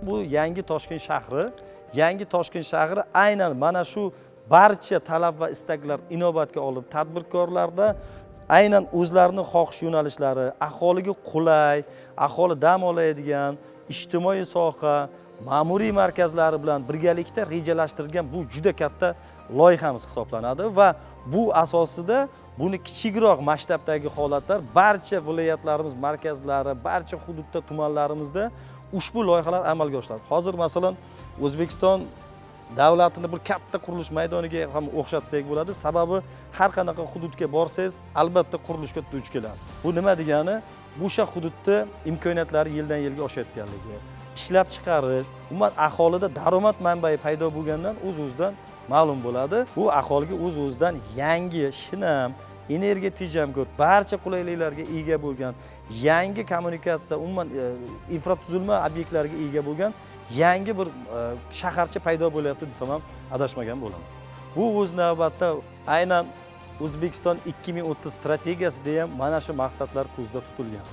Bu yangi Toshkent shahri, yangi Toshkent shahri aynan mana shu barcha talab va istaklar inobatga olib, tadbirkorlarda aynan o'zlarining xohish yo'nalishlari, aholiga qulay, aholi dam oladigan ijtimoiy soha, ma'muriy markazlari bilan birgalikda rejalashtirilgan bu juda katta loyihamiz hisoblanadi va bu asosida buni kichikroq masshtabdagi holatlar barcha viloyatlarimiz markazlari, barcha hududda, tumanlarimizda ushbu loyihalar amalga oshiriladi. Hozir masalan O'zbekiston davlatini bir katta qurilish maydoniga ham o'xshatsak bo'ladi. Sababi har qanaqa hududga borsangiz, albatta qurilishga duch kelasiz. Bu nima degani? Bu o'sha hududda imkoniyatlari yildan yilga oshayotganligi, ishlab chiqarish, umuman aholida daromad manbai paydo bo'lgandan o'z-o'zidan ma'lum bo'ladi. Bu aholiga o'z-o'zidan yangi, shinam, energiya tejamkor, barcha qulayliklarga ega bo'lgan, yangi kommunikatsiya, umuman infratuzilma obyektlariga ega bo'lgan yangi bir shaharcha paydo bo'lyapti desam ham adashmagan bo'laman. Bu o'z navbatda aynan O'zbekiston 2030 strategiyasida ham mana shu maqsadlar ko'zda tutilgan.